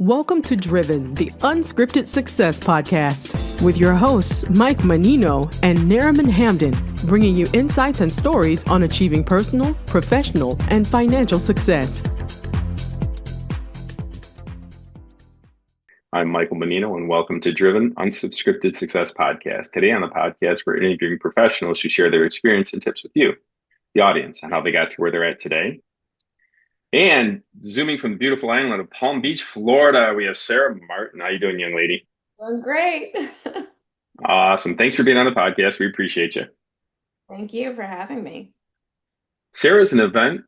Welcome to Driven, the Unscripted Success podcast, with your hosts, Mike Menino and Nariman Hamden, bringing you insights and stories on achieving personal, professional, and financial success. I'm Michael Menino, and welcome to Driven, Unscripted Success podcast. Today on the podcast, we're interviewing professionals who share their experience and tips with you, the audience, on how they got to where they're at today. And zooming from the beautiful island of Palm Beach, Florida, we have Sarah Martin. How you doing, young lady? Doing great. Awesome. Thanks for being on the podcast. We appreciate you. Thank you for having me. Sarah's an event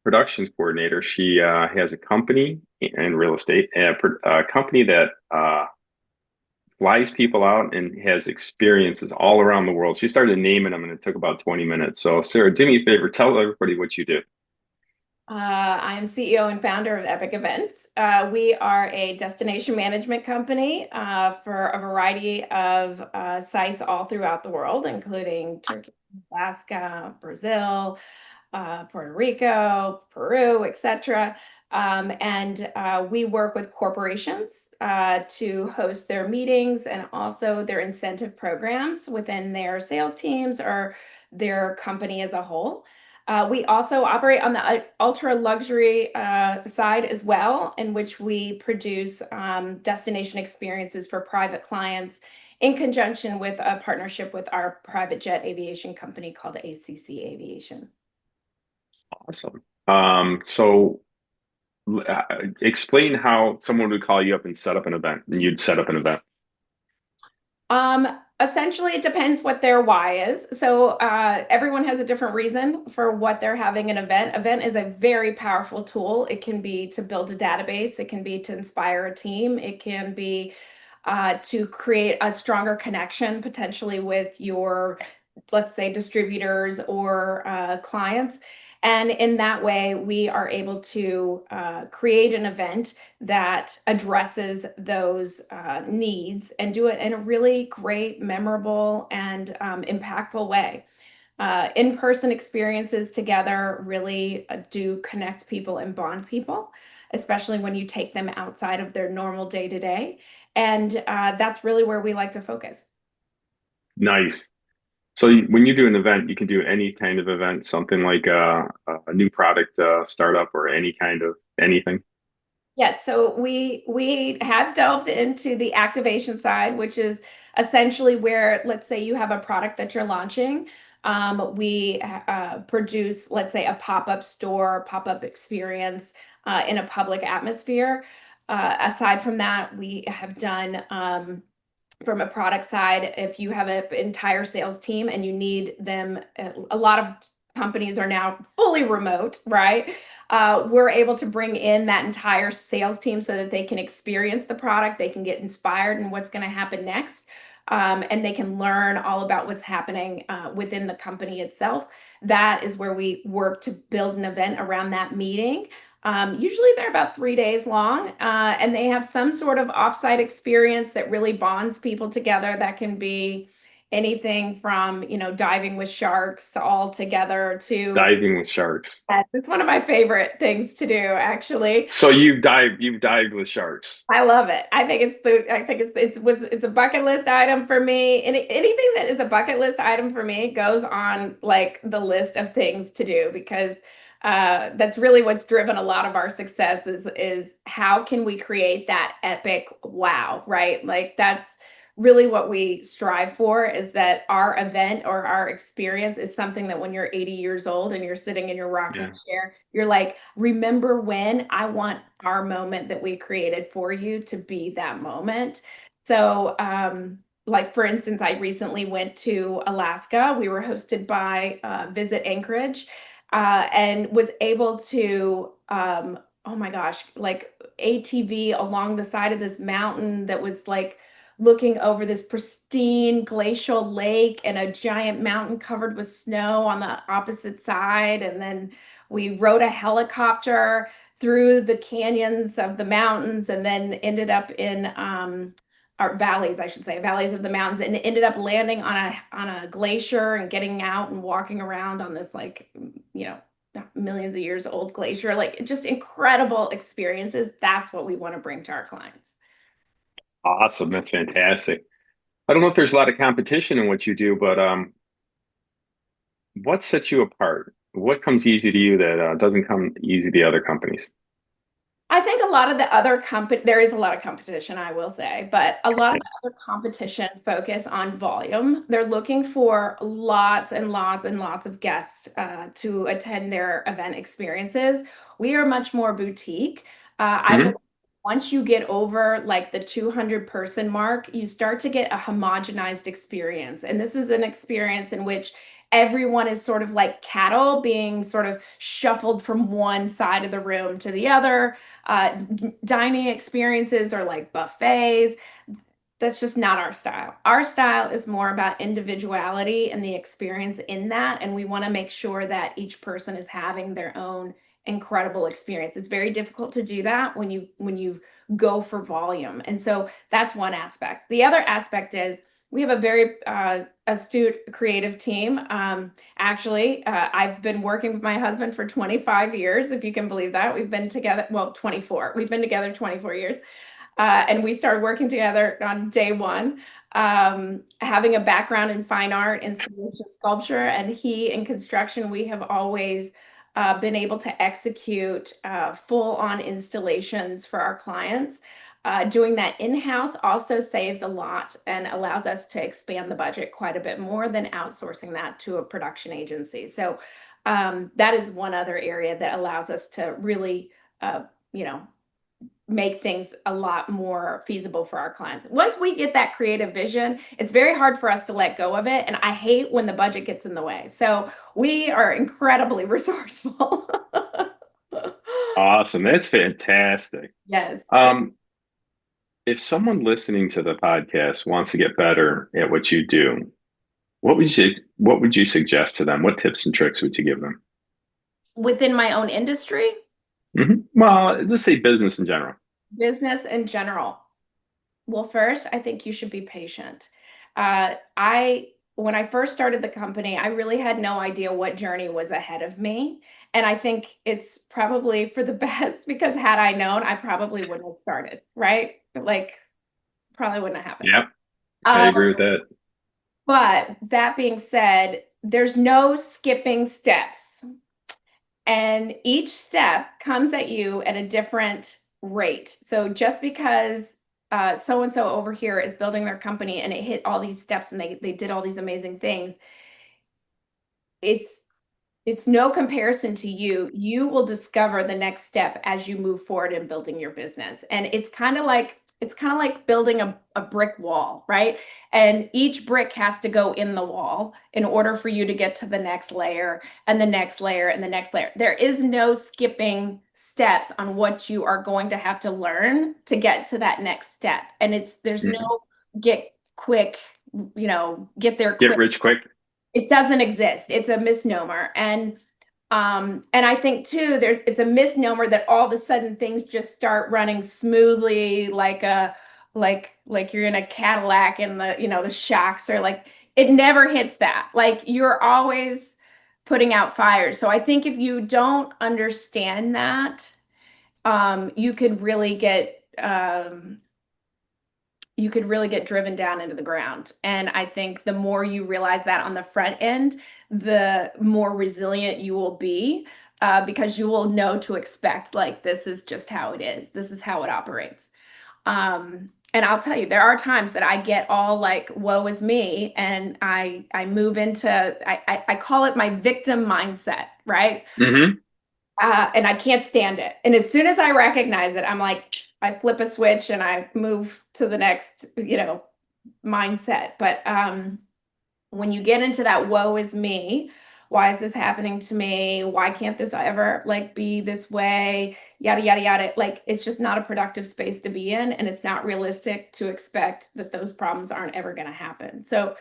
production coordinator. She has a company in real estate, a company that flies people out and has experiences all around the world. She started naming them, and it took about 20 minutes. So, Sarah, do me a favor. Tell everybody what you do. I'm CEO and founder of Epic Events. We are a destination management company for a variety of sites all throughout the world, including Turkey, Alaska, Brazil, Puerto Rico, Peru, etc. And we work with corporations to host their meetings and also their incentive programs within their sales teams or their company as a whole. We also operate on the ultra luxury side as well, in which we produce destination experiences for private clients in conjunction with a partnership with our private jet aviation company called ACC Aviation. Awesome. So explain how someone would call you up and set up an event, and you'd set up an event. Essentially, it depends what their why is. So everyone has a different reason for what they're having an event. Event is a very powerful tool. It can be to build a database. It can be to inspire a team. It can be to create a stronger connection potentially with your, let's say, distributors or clients. And in that way, we are able to create an event that addresses those needs and do it in a really great, memorable, and impactful way. In-person experiences together really do connect people and bond people, especially when you take them outside of their normal day-to-day. And that's really where we like to focus. Nice. So when you do an event, you can do any kind of event, something like a new product startup or any kind of anything. Yes, so we have delved into the activation side, which is essentially where, let's say you have a product that you're launching. We produce, let's say, a pop-up store, pop-up experience in a public atmosphere. Aside from that, we have done from a product side, if you have an entire sales team and you need them, a lot of companies are now fully remote, right? We're able to bring in that entire sales team so that they can experience the product, they can get inspired in what's going to happen next, and they can learn all about what's happening within the company itself. That is where we work to build an event around that meeting. Usually they're about 3 days long, and they have some sort of offsite experience that really bonds people together. That can be anything from, diving with sharks all together to Diving with sharks. it's one of my favorite things to do, actually. So you've dived with sharks. I love it. It's a bucket list item for me. And anything that is a bucket list item for me goes on like the list of things to do, because that's really what's driven a lot of our success is how can we create that epic wow, right? Like that's really what we strive for, is that our event or our experience is something that when you're 80 years old and you're sitting in your rocking chair, you're like, remember when? I want our moment that we created for you to be that moment. So, like for instance, I recently went to Alaska. We were hosted by Visit Anchorage, and was able to, oh my gosh, like ATV along the side of this mountain that was like looking over this pristine glacial lake and a giant mountain covered with snow on the opposite side. And then we rode a helicopter through the canyons of the mountains and then ended up in our valleys, I should say, valleys of the mountains, and ended up landing on a glacier and getting out and walking around on this, like, millions of years old glacier, like just incredible experiences. That's what we want to bring to our clients. Awesome. That's fantastic. I don't know if there's a lot of competition in what you do, but what sets you apart? What comes easy to you that doesn't come easy to other companies? I think a lot of the other there is a lot of competition, I will say, but a lot of the other competition focus on volume. They're looking for lots and lots and lots of guests to attend their event experiences. We are much more boutique. I believe Hmm. once you get over like the 200 person mark, you start to get a homogenized experience. And this is an experience in which everyone is sort of like cattle being sort of shuffled from one side of the room to the other. Dining experiences or like buffets. That's just not our style. Our style is more about individuality and the experience in that. And we want to make sure that each person is having their own incredible experience. It's very difficult to do that when you go for volume. And so that's one aspect. The other aspect is we have a very astute creative team. Actually, I've been working with my husband for 25 years, if you can believe that. We've been together, well, 24. We've been together 24 years. And we started working together on day one, having a background in fine art, installation, sculpture, and he in construction. We have always been able to execute full-on installations for our clients. Doing that in-house also saves a lot and allows us to expand the budget quite a bit more than outsourcing that to a production agency. So that is one other area that allows us to really, you know, make things a lot more feasible for our clients. Once we get that creative vision, it's very hard for us to let go of it. And I hate when the budget gets in the way. So we are incredibly resourceful. Awesome. That's fantastic. Yes. Um, if someone listening to the podcast wants to get better at what you do, what would you suggest to them? What tips and tricks would you give them? Within my own industry, Well, let's say business in general. business in general. Well, first, I think you should be patient. When I first started the company, I really had no idea what journey was ahead of me. And I think it's probably for the best because had I known, I probably wouldn't have started, right? Like, probably wouldn't have happened. Yep, I Um, agree with that. but that being said, there's no skipping steps. And each step comes at you at a different rate. So just because so and so over here is building their company and it hit all these steps and they did all these amazing things, it's it's no comparison to you. You will discover the next step as you move forward in building your business. And it's kind of like building a brick wall, right? And each brick has to go in the wall in order for you to get to the next layer and the next layer and the next layer. There is no skipping steps on what you are going to have to learn to get to that next step. And there's Mhm. no get quick, get there Get quick. rich quick. It doesn't exist. It's a misnomer. And I think too, it's a misnomer that all of a sudden things just start running smoothly, like you're in a Cadillac and the shocks are like it never hits that. Like you're always putting out fires. So I think if you don't understand that, you could really get driven down into the ground. And I think the more you realize that on the front end, the more resilient you will be because you will know to expect, like, this is just how it is. This is how it operates. And I'll tell you, there are times that I get all like, woe is me. And I move into, I call it my victim mindset, right? Hmm. And I can't stand it. And as soon as I recognize it, I'm like, I flip a switch and I move to the next, mindset. But when you get into that woe is me, why is this happening to me? Why can't this ever like be this way? Yada yada yada. Like it's just not a productive space to be in, and it's not realistic to expect that those problems aren't ever going to happen. So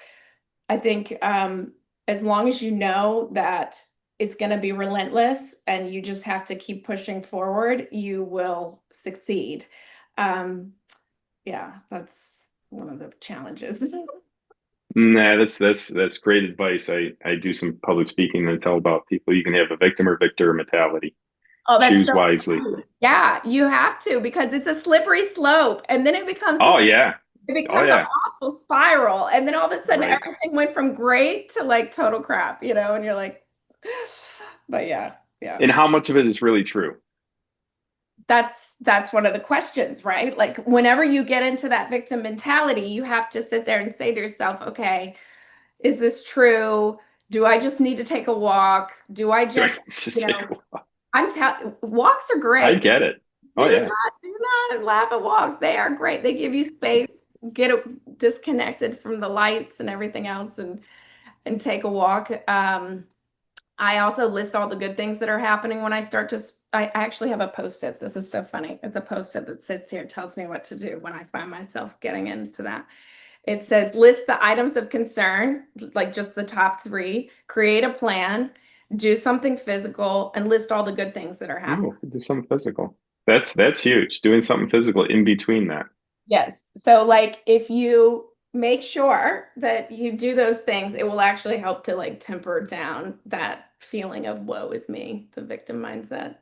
I think as long as you know that it's going to be relentless and you just have to keep pushing forward, you will succeed. Um, yeah, that's one of the challenges. Nah, that's great advice. I do some public speaking and tell about people you can have a victim or victor mentality. Oh, that's Choose so wisely. funny. Yeah, you have to because it's a slippery slope, and then it becomes Oh this. yeah. It Oh becomes an yeah. awful spiral, and then all of a sudden Right. everything went from great to like total crap, and you're like, but yeah, yeah. And how much of it is really true? That's one of the questions, right? Like whenever you get into that victim mentality, you have to sit there and say to yourself, okay, is this true? Do I just need to take a walk? Do I just, It's just you like, know, I'm telling walks are I great. get it. Oh yeah. Do not laugh at walks. They are great. They give you space, get disconnected from the lights and everything else and take a walk. I also list all the good things that are happening when I start to, I actually have a post-it. This is so funny. It's a post-it that sits here, tells me what to do when I find myself getting into that. It says, list the items of concern, like just the top three, create a plan, do something physical, and list all the good things that are happening. Oh, do something physical. That's huge. Doing something physical in between that. Yes. So like if you make sure that you do those things, it will actually help to like temper down that feeling of woe is me, the victim mindset.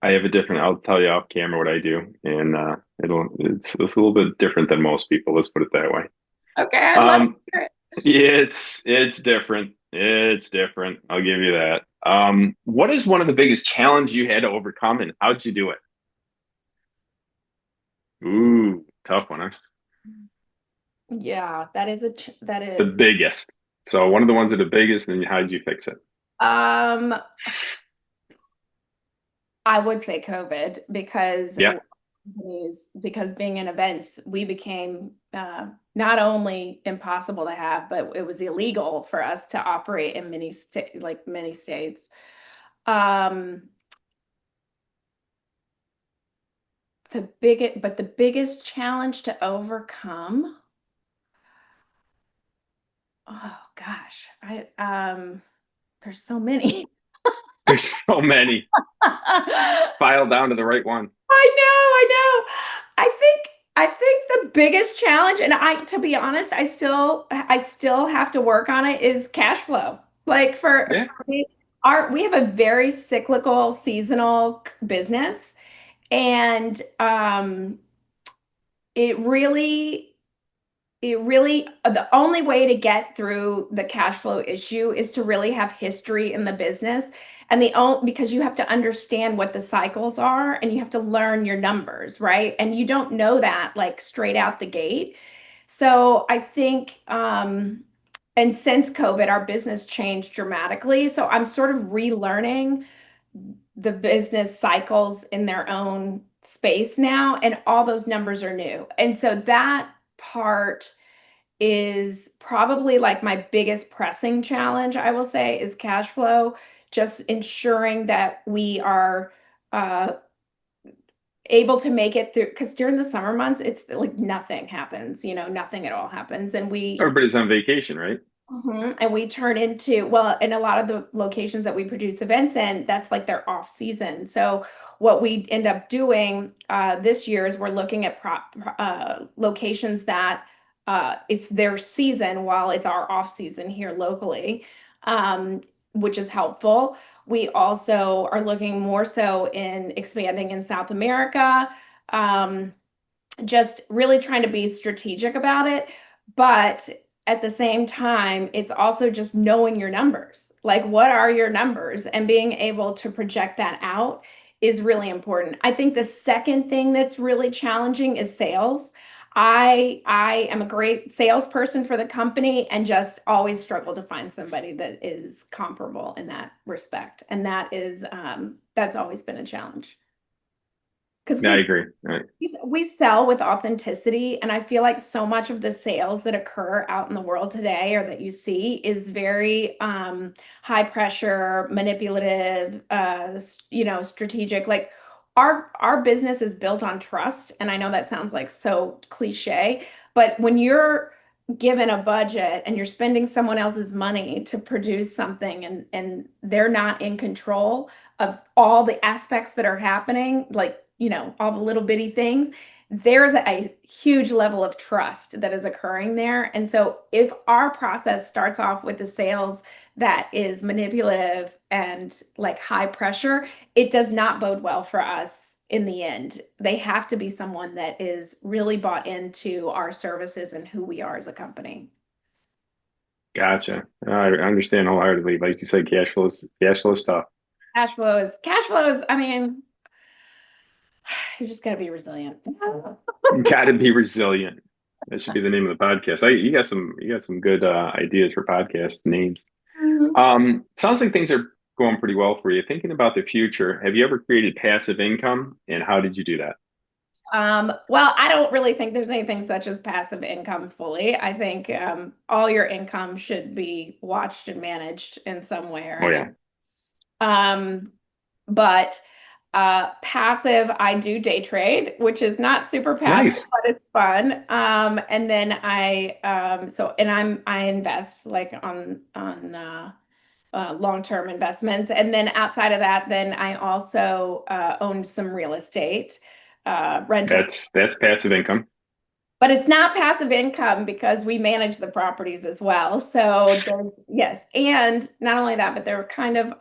I have a different, I'll tell you off camera what I do. And it's a little bit different than most people. Let's put it that way. Okay, I'd love to Um, hear it. yeah, it's different. It's different. I'll give you that. What is one of the biggest challenges you had to overcome and how'd you do it? Ooh, tough one, huh? Yeah, that is that The is. biggest. So one of the ones that are the biggest, and how did you fix it? Um, I would say COVID Yeah. because being in events, we became not only impossible to have, but it was illegal for us to operate in many states. Um, the biggest challenge to overcome, oh gosh, I there's so many. There's so many. File down to the right one. I know. I think the biggest challenge, and to be honest, I still have to work on it, is cash flow. Like Yeah. for me, we have a very cyclical, seasonal business, and it really the only way to get through the cash flow issue is to really have history in the business, and because you have to understand what the cycles are and you have to learn your numbers, right? And you don't know that like straight out the gate. So I think and since COVID our business changed dramatically, so I'm sort of relearning the business cycles in their own space now, and all those numbers are new, and so that part is probably like my biggest pressing challenge, I will say, is cash flow, just ensuring that we are uh, able to make it through. Because during the summer months, it's like nothing happens, nothing at all happens. Everybody's on vacation, right? And we turn into, well, in a lot of the locations that we produce events in, that's like their off season. So what we end up doing this year is we're looking at locations that it's their season while it's our off season here locally, which is helpful. We also are looking more so in expanding in South America. Um, just really trying to be strategic about it. But at the same time, it's also just knowing your numbers. Like, what are your numbers? And being able to project that out is really important. I think the second thing that's really challenging is sales. I am a great salesperson for the company and just always struggle to find somebody that is comparable in that respect. And that's always been a challenge. Because Yeah, I agree. Right. we sell with authenticity, and I feel like so much of the sales that occur out in the world today or that you see is very high pressure, manipulative, strategic. Like our business is built on trust, and I know that sounds like so cliche, but when you're given a budget and you're spending someone else's money to produce something and they're not in control of all the aspects that are happening, like all the little bitty things, there's a huge level of trust that is occurring there. And so if our process starts off with the sales that is manipulative and like high pressure, it does not bode well for us in the end. They have to be someone that is really bought into our services and who we are as a company. Gotcha. I understand wholeheartedly. Like you said, cash flow stuff. Cash flows, I mean, you just got to be resilient. You got to be resilient. That should be the name of the podcast. You got some good ideas for podcast names. Sounds like things are going pretty well for you. Thinking about the future, have you ever created passive income, and how did you do that? Well, I don't really think there's anything such as passive income fully. I think all your income should be watched and managed in some way or Oh yeah, another. But passive, I do day trade, which is not super passive, nice. but it's fun. And then I invest like on long-term investments. And then outside of that, then I also own some real estate, rental. That's passive income. But it's not passive income because we manage the properties as well. So yes, and not only that, but they're kind of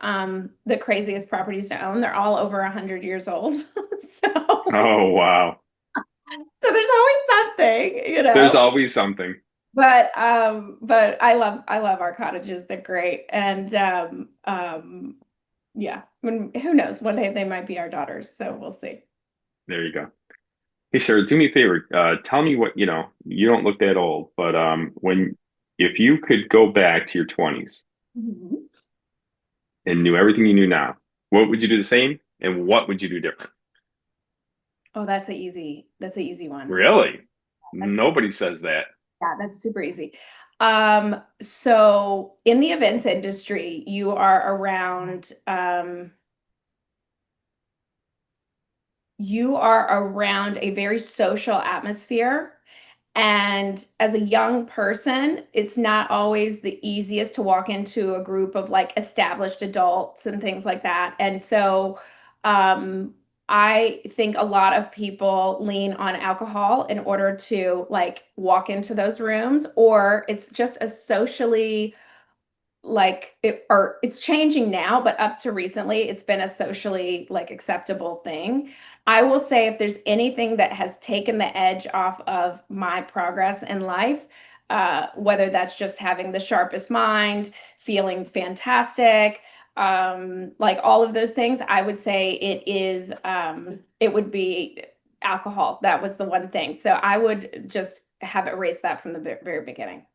the craziest properties to own. They're all over 100 years old. Oh wow, So there's always something, you know. there's always something. But I love our cottages. They're great. And yeah, who knows? One day they might be our daughters. So we'll see. There you go. Hey, Sarah, do me a favor. Tell me what, you don't look that old, but if you could go back to your 20s Mhm. and knew everything you knew now, what would you do the same and what would you do different? Oh, that's an easy one. Really? That's Nobody says that. Yeah, that's super easy. So in the events industry, you are around a very social atmosphere. And as a young person, it's not always the easiest to walk into a group of like established adults and things like that. And so I think a lot of people lean on alcohol in order to like walk into those rooms, or it's just a socially or it's changing now, but up to recently, it's been a socially like acceptable thing. I will say if there's anything that has taken the edge off of my progress in life, whether that's just having the sharpest mind, feeling fantastic, like all of those things, I would say it would be alcohol. That was the one thing. So I would just have erased that from the very beginning.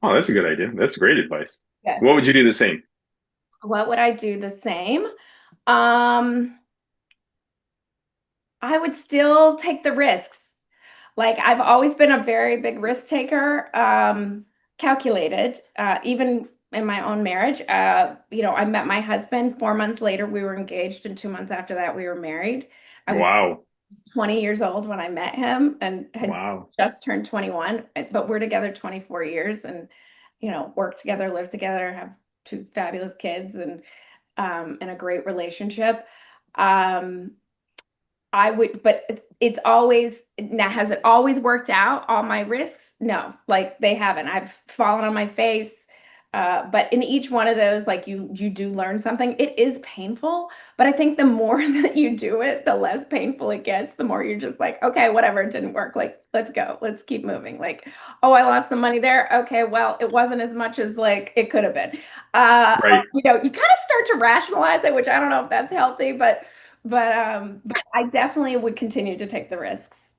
Oh, that's a good idea. That's great advice. Yes. What would you do the same? What would I do the same? Um, I would still take the risks. Like I've always been a very big risk taker, calculated, even in my own marriage. I met my husband 4 months later, we were engaged, and 2 months after that, we were married. I was Wow. 20 years old when I met him and had Wow. just turned 21, but we're together 24 years and, work together, live together, have two fabulous kids and a great relationship. Um, but it's always now, has it always worked out, all my risks? No, like they haven't. I've fallen on my face. But in each one of those, like you do learn something. It is painful, but I think the more that you do it, the less painful it gets. The more you're just like, okay, whatever, it didn't work. Like, let's go, let's keep moving. Like, oh, I lost some money there. Okay, well, it wasn't as much as like it could have been. Right. You kind of start to rationalize it, which I don't know if that's healthy, but I definitely would continue to take the risks.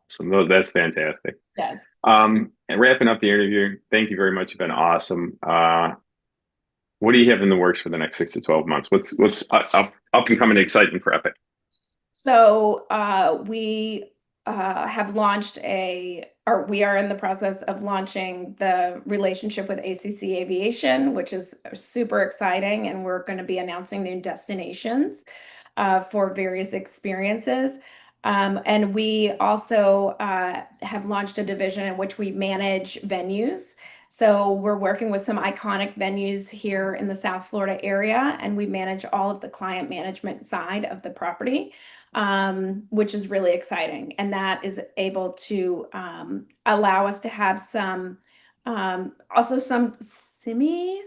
So that's fantastic. Yes. And wrapping up the interview, thank you very much. You've been awesome. What do you have in the works for the next 6 to 12 months? What's up and coming exciting for Epic? So we have or we are in the process of launching the relationship with ACC Aviation, which is super exciting, and we're going to be announcing new destinations for various experiences. And we also have launched a division in which we manage venues. So we're working with some iconic venues here in the South Florida area, and we manage all of the client management side of the property. which is really exciting. And that is able to allow us to have some, also some semi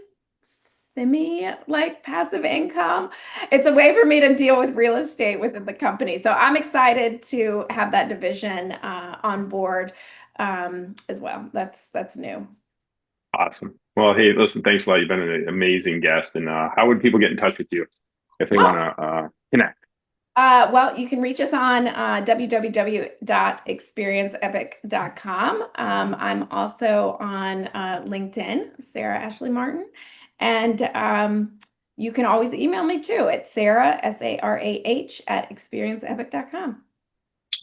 like passive income. It's a way for me to deal with real estate within the company. So I'm excited to have that division on board as well. That's new. Awesome. Well, hey, listen, thanks a lot. You've been an amazing guest. And how would people get in touch with you if they want to connect? Well, you can reach us on www.experienceepic.com. I'm also on LinkedIn, Sarah Ashley Martin. And you can always email me too at Sarah, SARAH, @experienceepic.com.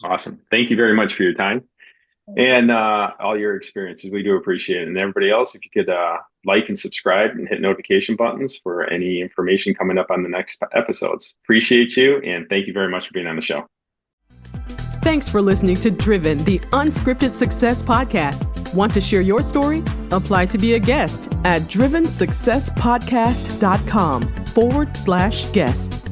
Awesome. Thank you very much for your time and all your experiences. We do appreciate it. And everybody else, if you could like and subscribe and hit notification buttons for any information coming up on the next episodes. Appreciate you. And thank you very much for being on the show. Thanks for listening to Driven, the Unscripted Success Podcast. Want to share your story? Apply to be a guest at drivensuccesspodcast.com/guest.